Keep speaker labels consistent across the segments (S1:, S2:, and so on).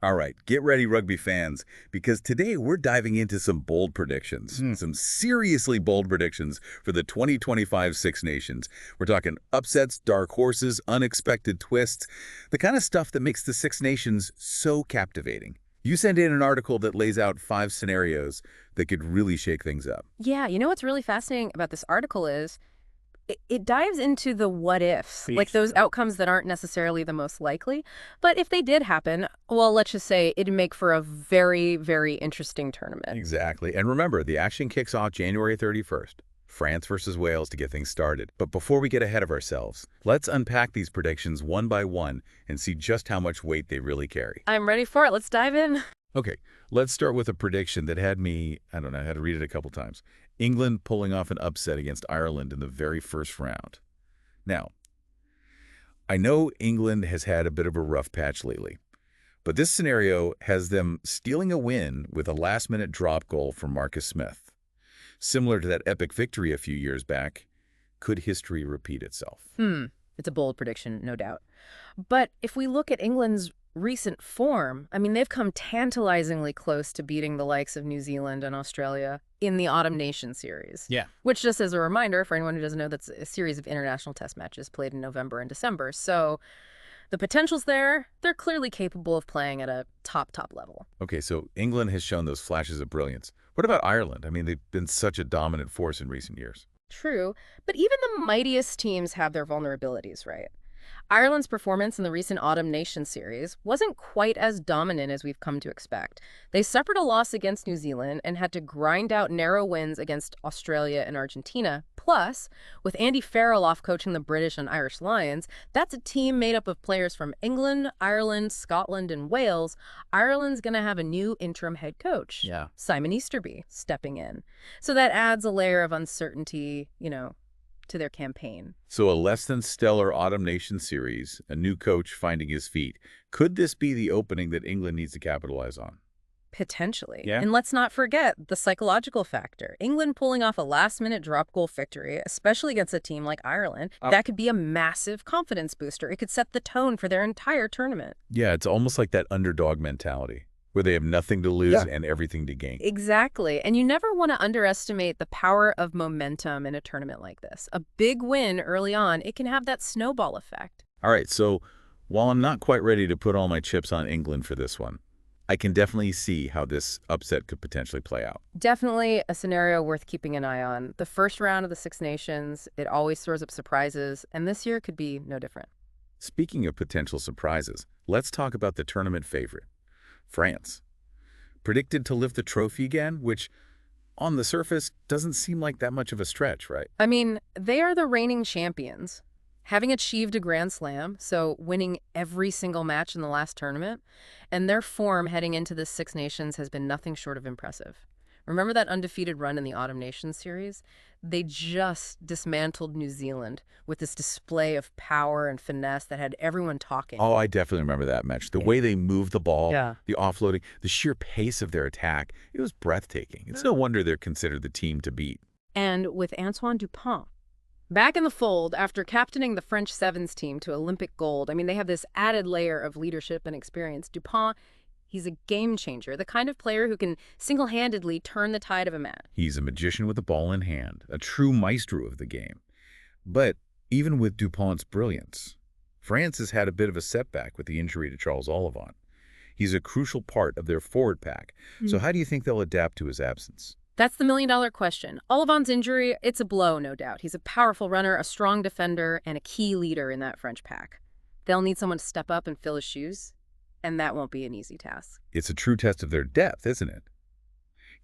S1: All right, get ready, rugby fans, because today we're diving into some bold predictions,
S2: Hmm.
S1: some seriously bold predictions for the 2025 Six Nations. We're talking upsets, dark horses, unexpected twists, the kind of stuff that makes the Six Nations so captivating. You sent in an article that lays out 5 scenarios that could really shake things up.
S2: Yeah, you know what's really fascinating about this article is it dives into the what ifs, like
S1: Beef.
S2: those outcomes that aren't necessarily the most likely. But if they did happen, well, let's just say it'd make for a very, very interesting tournament.
S1: Exactly. And remember, the action kicks off January 31st. France versus Wales to get things started. But before we get ahead of ourselves, let's unpack these predictions one by one and see just how much weight they really carry.
S2: I'm ready for it. Let's dive in.
S1: Okay, let's start with a prediction that had me, I don't know, I had to read it a couple times. England pulling off an upset against Ireland in the very first round. Now, I know England has had a bit of a rough patch lately, but this scenario has them stealing a win with a last-minute drop goal from Marcus Smith. Similar to that epic victory a few years back, could history repeat itself?
S2: It's a bold prediction, no doubt. But if we look at England's recent form, I mean, they've come tantalizingly close to beating the likes of New Zealand and Australia in the Autumn Nation Series.
S1: Yeah.
S2: Which, just as a reminder, for anyone who doesn't know, that's a series of international test matches played in November and December. So the potential's there. They're clearly capable of playing at a top level.
S1: Okay, so England has shown those flashes of brilliance. What about Ireland? I mean, they've been such a dominant force in recent years.
S2: True, but even the mightiest teams have their vulnerabilities, right? Ireland's performance in the recent Autumn Nation series wasn't quite as dominant as we've come to expect. They suffered a loss against New Zealand and had to grind out narrow wins against Australia and Argentina. Plus, with Andy Farrell off coaching the British and Irish Lions, that's a team made up of players from England, Ireland, Scotland, and Wales. Ireland's going to have a new interim head coach,
S1: Yeah.
S2: Simon Easterby, stepping in. So that adds a layer of uncertainty, to their campaign.
S1: So a less than stellar Autumn Nation series, a new coach finding his feet. Could this be the opening that England needs to capitalize on?
S2: Potentially.
S1: Yeah?
S2: And let's not forget the psychological factor. England pulling off a last-minute drop goal victory, especially against a team like Ireland, that could be a massive confidence booster. It could set the tone for their entire tournament.
S1: Yeah, it's almost like that underdog mentality, where they have nothing to lose and everything to gain.
S2: Exactly. And you never want to underestimate the power of momentum in a tournament like this. A big win early on, it can have that snowball effect.
S1: All right, so while I'm not quite ready to put all my chips on England for this one, I can definitely see how this upset could potentially play out.
S2: Definitely a scenario worth keeping an eye on. The first round of the Six Nations, it always throws up surprises, and this year could be no different.
S1: Speaking of potential surprises, let's talk about the tournament favorite, France. Predicted to lift the trophy again, which on the surface doesn't seem like that much of a stretch, right?
S2: I mean, they are the reigning champions, having achieved a Grand Slam, so winning every single match in the last tournament, and their form heading into the Six Nations has been nothing short of impressive. Remember that undefeated run in the Autumn Nations series? They just dismantled New Zealand with this display of power and finesse that had everyone talking.
S1: Oh, I definitely remember that match. The way they moved the ball,
S2: Yeah.
S1: the offloading, the sheer pace of their attack, it was breathtaking. It's no wonder they're considered the team to beat.
S2: And with Antoine Dupont back in the fold after captaining the French Sevens team to Olympic gold, I mean, they have this added layer of leadership and experience. Dupont, he's a game changer, the kind of player who can single-handedly turn the tide of a match.
S1: He's a magician with the ball in hand, a true maestro of the game. But even with Dupont's brilliance, France has had a bit of a setback with the injury to Charles Ollivant. He's a crucial part of their forward pack. So how do you think they'll adapt to his absence?
S2: That's the million-dollar question. Ollivant's injury, it's a blow, no doubt. He's a powerful runner, a strong defender, and a key leader in that French pack. They'll need someone to step up and fill his shoes, and that won't be an easy task.
S1: It's a true test of their depth, isn't it?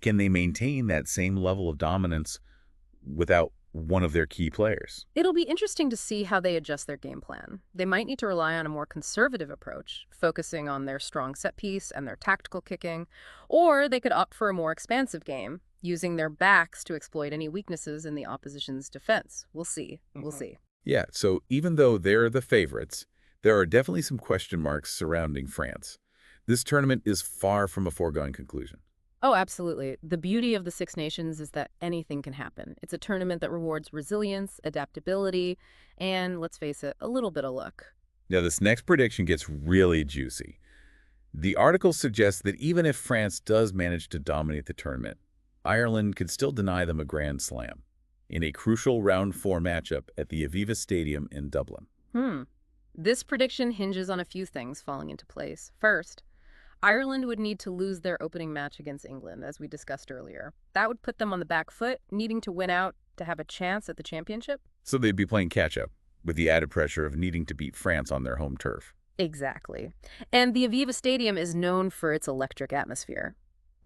S1: Can they maintain that same level of dominance without one of their key players?
S2: It'll be interesting to see how they adjust their game plan. They might need to rely on a more conservative approach, focusing on their strong set piece and their tactical kicking, or they could opt for a more expansive game, using their backs to exploit any weaknesses in the opposition's defense. We'll see. We'll see.
S1: Yeah, so even though they're the favorites, there are definitely some question marks surrounding France. This tournament is far from a foregone conclusion.
S2: Oh, absolutely. The beauty of the Six Nations is that anything can happen. It's a tournament that rewards resilience, adaptability, and, let's face it, a little bit of luck.
S1: Now, this next prediction gets really juicy. The article suggests that even if France does manage to dominate the tournament, Ireland could still deny them a Grand Slam in a crucial round 4 matchup at the Aviva Stadium in Dublin.
S2: Hmm. This prediction hinges on a few things falling into place. First, Ireland would need to lose their opening match against England, as we discussed earlier. That would put them on the back foot, needing to win out to have a chance at the championship.
S1: So they'd be playing catch-up, with the added pressure of needing to beat France on their home turf.
S2: Exactly. And the Aviva Stadium is known for its electric atmosphere.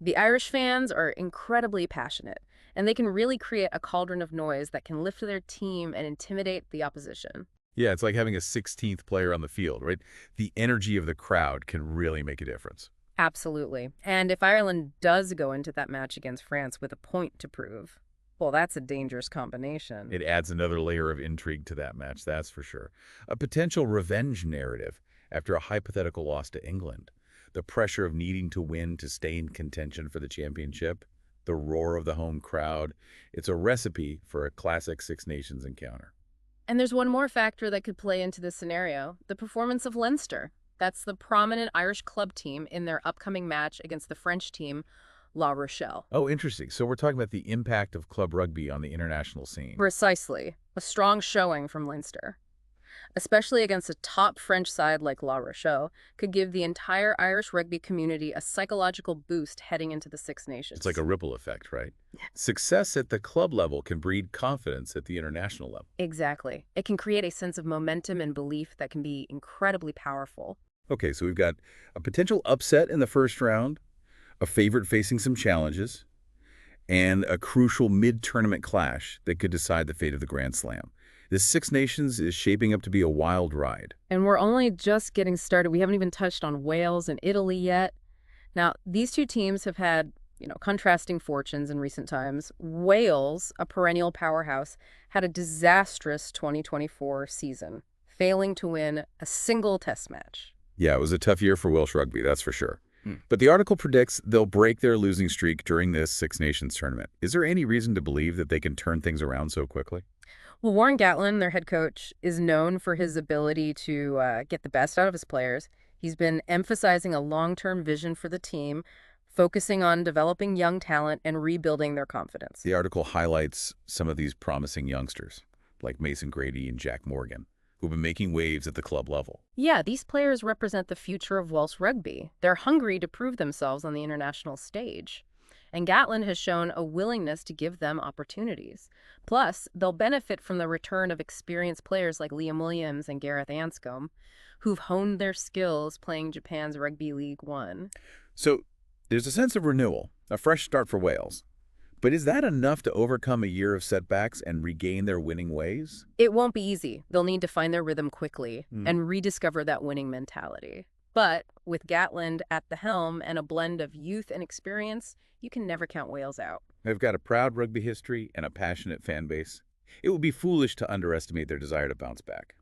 S2: The Irish fans are incredibly passionate, and they can really create a cauldron of noise that can lift their team and intimidate the opposition.
S1: Yeah, it's like having a 16th player on the field, right? The energy of the crowd can really make a difference.
S2: Absolutely. And if Ireland does go into that match against France with a point to prove, well, that's a dangerous combination.
S1: It adds another layer of intrigue to that match, that's for sure. A potential revenge narrative after a hypothetical loss to England. The pressure of needing to win to stay in contention for the championship, the roar of the home crowd. It's a recipe for a classic Six Nations encounter.
S2: And there's one more factor that could play into this scenario, the performance of Leinster. That's the prominent Irish club team in their upcoming match against the French team, La Rochelle.
S1: Oh, interesting. So we're talking about the impact of club rugby on the international scene.
S2: Precisely. A strong showing from Leinster, especially against a top French side like La Rochelle, could give the entire Irish rugby community a psychological boost heading into the Six Nations.
S1: It's like a ripple effect, right? Success at the club level can breed confidence at the international level.
S2: Exactly. It can create a sense of momentum and belief that can be incredibly powerful.
S1: Okay, so we've got a potential upset in the first round, a favorite facing some challenges, and a crucial mid-tournament clash that could decide the fate of the Grand Slam. This Six Nations is shaping up to be a wild ride.
S2: And we're only just getting started. We haven't even touched on Wales and Italy yet. Now, these two teams have had, contrasting fortunes in recent times. Wales, a perennial powerhouse, had a disastrous 2024 season, failing to win a single test match.
S1: Yeah, it was a tough year for Welsh rugby, that's for sure. But the article predicts they'll break their losing streak during this Six Nations tournament. Is there any reason to believe that they can turn things around so quickly?
S2: Well, Warren Gatland, their head coach, is known for his ability to get the best out of his players. He's been emphasizing a long-term vision for the team, focusing on developing young talent and rebuilding their confidence.
S1: The article highlights some of these promising youngsters, like Mason Grady and Jack Morgan, who've been making waves at the club level.
S2: Yeah, these players represent the future of Welsh rugby. They're hungry to prove themselves on the international stage. And Gatland has shown a willingness to give them opportunities. Plus, they'll benefit from the return of experienced players like Liam Williams and Gareth Anscombe, who've honed their skills playing Japan's Rugby League One.
S1: So there's a sense of renewal, a fresh start for Wales. But is that enough to overcome a year of setbacks and regain their winning ways?
S2: It won't be easy. They'll need to find their rhythm quickly and rediscover that winning mentality. But with Gatland at the helm and a blend of youth and experience, you can never count Wales out.
S1: They've got a proud rugby history and a passionate fan base. It would be foolish to underestimate their desire to bounce back.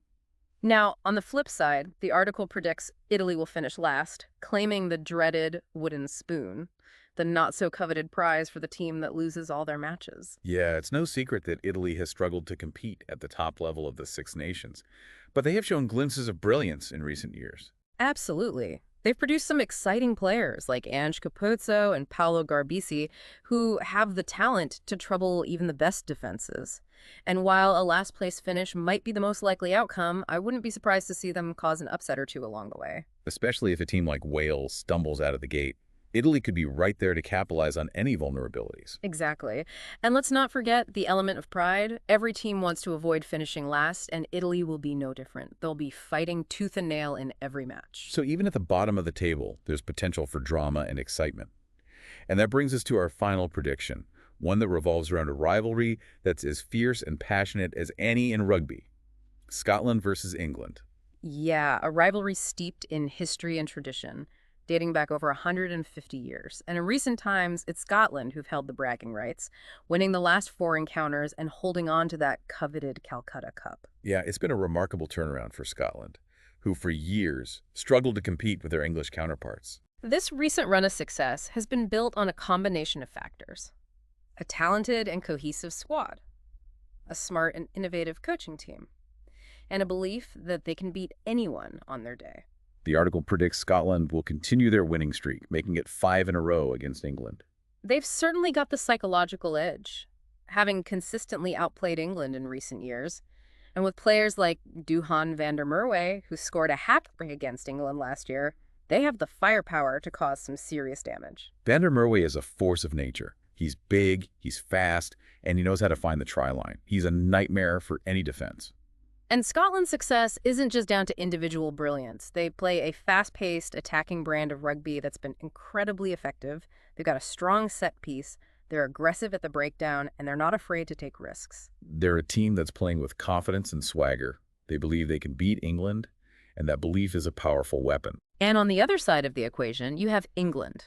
S2: Now, on the flip side, the article predicts Italy will finish last, claiming the dreaded wooden spoon, the not-so-coveted prize for the team that loses all their matches.
S1: Yeah, it's no secret that Italy has struggled to compete at the top level of the Six Nations, but they have shown glimpses of brilliance in recent years.
S2: Absolutely. They've produced some exciting players like Ange Capozzo and Paolo Garbisi, who have the talent to trouble even the best defenses. And while a last-place finish might be the most likely outcome, I wouldn't be surprised to see them cause an upset or two along the way.
S1: Especially if a team like Wales stumbles out of the gate. Italy could be right there to capitalize on any vulnerabilities.
S2: Exactly. And let's not forget the element of pride. Every team wants to avoid finishing last, and Italy will be no different. They'll be fighting tooth and nail in every match.
S1: So even at the bottom of the table, there's potential for drama and excitement. And that brings us to our final prediction, one that revolves around a rivalry that's as fierce and passionate as any in rugby. Scotland versus England.
S2: Yeah, a rivalry steeped in history and tradition, dating back over 150 years. And in recent times, it's Scotland who've held the bragging rights, winning the last 4 encounters and holding on to that coveted Calcutta Cup.
S1: Yeah, it's been a remarkable turnaround for Scotland, who for years struggled to compete with their English counterparts.
S2: This recent run of success has been built on a combination of factors: a talented and cohesive squad, a smart and innovative coaching team, and a belief that they can beat anyone on their day.
S1: The article predicts Scotland will continue their winning streak, making it 5 in a row against England.
S2: They've certainly got the psychological edge, having consistently outplayed England in recent years. And with players like Duhan van der Merwe, who scored a hat-trick against England last year, they have the firepower to cause some serious damage.
S1: Van der Merwe is a force of nature. He's big, he's fast, and he knows how to find the try line. He's a nightmare for any defense.
S2: And Scotland's success isn't just down to individual brilliance. They play a fast-paced, attacking brand of rugby that's been incredibly effective. They've got a strong set piece, they're aggressive at the breakdown, and they're not afraid to take risks.
S1: They're a team that's playing with confidence and swagger. They believe they can beat England, and that belief is a powerful weapon.
S2: And on the other side of the equation, you have England,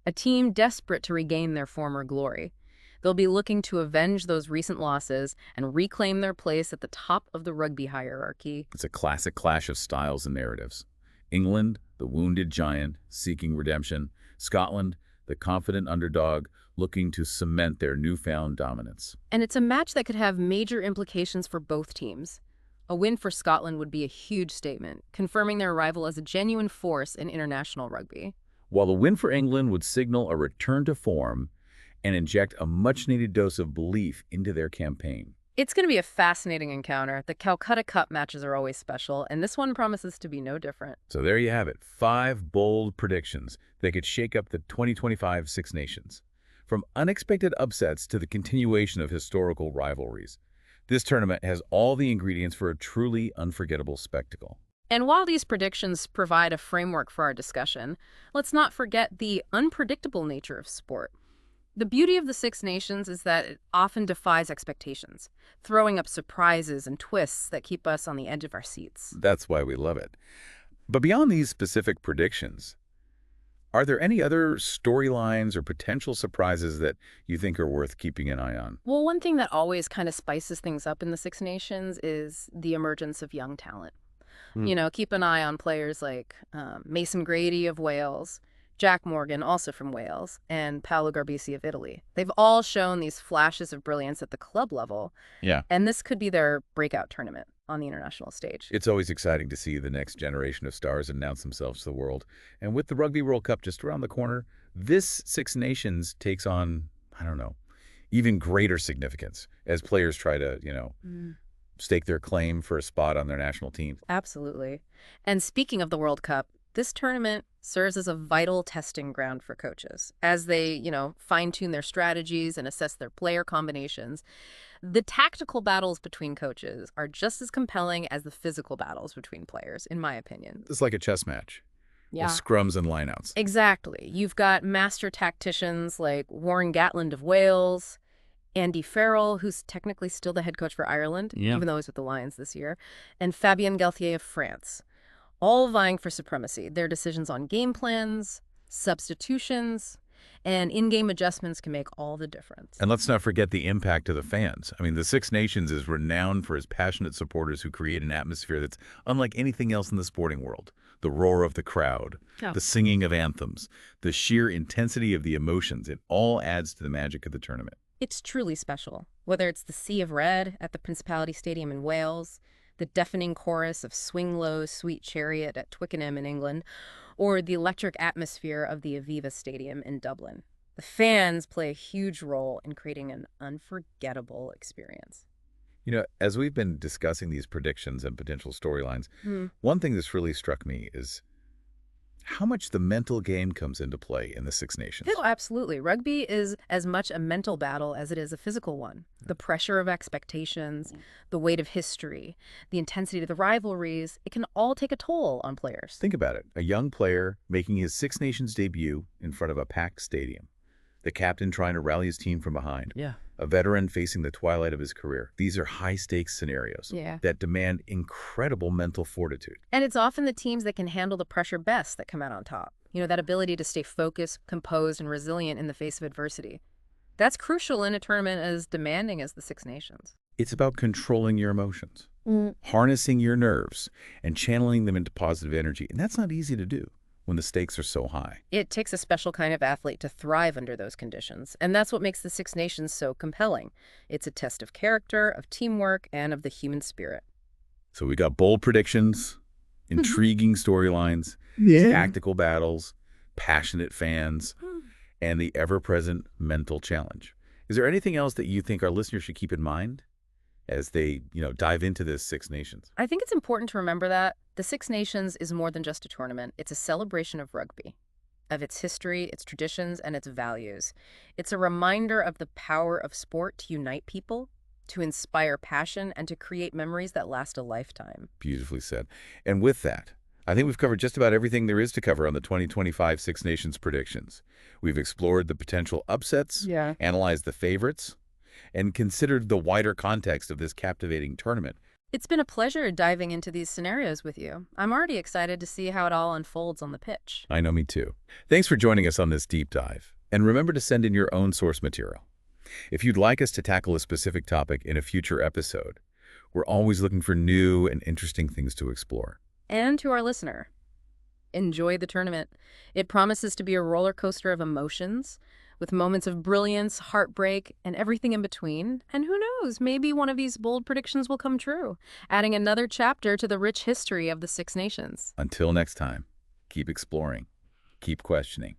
S2: a team desperate to regain their former glory. They'll be looking to avenge those recent losses and reclaim their place at the top of the rugby hierarchy.
S1: It's a classic clash of styles and narratives. England, the wounded giant, seeking redemption. Scotland, the confident underdog, looking to cement their newfound dominance.
S2: And it's a match that could have major implications for both teams. A win for Scotland would be a huge statement, confirming their arrival as a genuine force in international rugby.
S1: While the win for England would signal a return to form and inject a much-needed dose of belief into their campaign.
S2: It's going to be a fascinating encounter. The Calcutta Cup matches are always special, and this one promises to be no different.
S1: So there you have it, 5 bold predictions that could shake up the 2025 Six Nations. From unexpected upsets to the continuation of historical rivalries, this tournament has all the ingredients for a truly unforgettable spectacle.
S2: And while these predictions provide a framework for our discussion, let's not forget the unpredictable nature of sport. The beauty of the Six Nations is that it often defies expectations, throwing up surprises and twists that keep us on the edge of our seats.
S1: That's why we love it. But beyond these specific predictions, are there any other storylines or potential surprises that you think are worth keeping an eye on?
S2: Well, one thing that always kind of spices things up in the Six Nations is the emergence of young talent. Keep an eye on players like Mason Grady of Wales, Jack Morgan, also from Wales, and Paolo Garbisi of Italy. They've all shown these flashes of brilliance at the club level.
S1: Yeah.
S2: And this could be their breakout tournament on the international stage.
S1: It's always exciting to see the next generation of stars announce themselves to the world. And with the Rugby World Cup just around the corner, this Six Nations takes on, I don't know, even greater significance as players try to, stake their claim for a spot on their national team.
S2: Absolutely. And speaking of the World Cup, this tournament serves as a vital testing ground for coaches as they, fine-tune their strategies and assess their player combinations. The tactical battles between coaches are just as compelling as the physical battles between players, in my opinion.
S1: It's like a chess match.
S2: Yeah.
S1: With scrums and lineouts.
S2: Exactly. You've got master tacticians like Warren Gatland of Wales, Andy Farrell, who's technically still the head coach for Ireland, even though he's with the Lions this year, and Fabien Galthié of France, all vying for supremacy. Their decisions on game plans, substitutions, and in-game adjustments can make all the difference.
S1: And let's not forget the impact of the fans. I mean, the Six Nations is renowned for its passionate supporters who create an atmosphere that's unlike anything else in the sporting world. The roar of the crowd, the singing of anthems, the sheer intensity of the emotions, it all adds to the magic of the tournament.
S2: It's truly special, whether it's the Sea of Red at the Principality Stadium in Wales, the deafening chorus of Swing Low, Sweet Chariot at Twickenham in England, or the electric atmosphere of the Aviva Stadium in Dublin. The fans play a huge role in creating an unforgettable experience.
S1: As we've been discussing these predictions and potential storylines, one thing that's really struck me is how much the mental game comes into play in the Six Nations.
S2: Oh, absolutely. Rugby is as much a mental battle as it is a physical one. The pressure of expectations, the weight of history, the intensity of the rivalries, it can all take a toll on players.
S1: Think about it. A young player making his Six Nations debut in front of a packed stadium. The captain trying to rally his team from behind.
S2: Yeah.
S1: A veteran facing the twilight of his career. These are high-stakes scenarios that demand incredible mental fortitude.
S2: And it's often the teams that can handle the pressure best that come out on top. That ability to stay focused, composed, and resilient in the face of adversity. That's crucial in a tournament as demanding as the Six Nations.
S1: It's about controlling your emotions, harnessing your nerves, and channeling them into positive energy. And that's not easy to do when the stakes are so high.
S2: It takes a special kind of athlete to thrive under those conditions, and that's what makes the Six Nations so compelling. It's a test of character, of teamwork, and of the human spirit.
S1: So we got bold predictions, Intriguing storylines,
S3: Yeah.
S1: tactical battles, passionate fans, and the ever-present mental challenge. Is there anything else that you think our listeners should keep in mind as they, dive into this Six Nations?
S2: I think it's important to remember that the Six Nations is more than just a tournament. It's a celebration of rugby, of its history, its traditions, and its values. It's a reminder of the power of sport to unite people, to inspire passion, and to create memories that last a lifetime.
S1: Beautifully said. And with that, I think we've covered just about everything there is to cover on the 2025 Six Nations predictions. We've explored the potential upsets,
S2: Yeah.
S1: analyzed the favorites, and considered the wider context of this captivating tournament.
S2: It's been a pleasure diving into these scenarios with you. I'm already excited to see how it all unfolds on the pitch.
S1: I know, me too. Thanks for joining us on this deep dive. And remember to send in your own source material. If you'd like us to tackle a specific topic in a future episode, we're always looking for new and interesting things to explore.
S2: And to our listener, enjoy the tournament. It promises to be a roller coaster of emotions, with moments of brilliance, heartbreak, and everything in between. And who knows, maybe one of these bold predictions will come true, adding another chapter to the rich history of the Six Nations.
S1: Until next time, keep exploring, keep questioning,